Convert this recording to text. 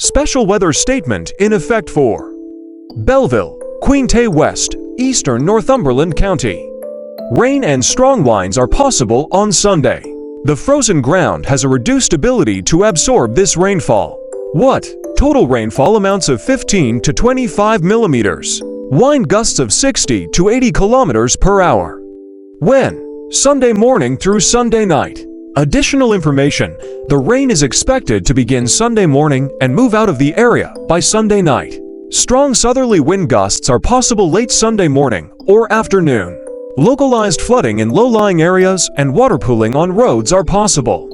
Special weather statement in effect for Belleville, Quinte West, Eastern Northumberland County. Rain and strong winds are possible on Sunday. The frozen ground has a reduced ability to absorb this rainfall. What? Total rainfall amounts of 15 to 25 millimeters. Wind gusts of 60 to 80 kilometers per hour. When? Sunday morning through Sunday night. Additional information: the rain is expected to begin Sunday morning and move out of the area by Sunday night. Strong southerly wind gusts are possible late Sunday morning or afternoon. Localized flooding in low-lying areas and water pooling on roads are possible.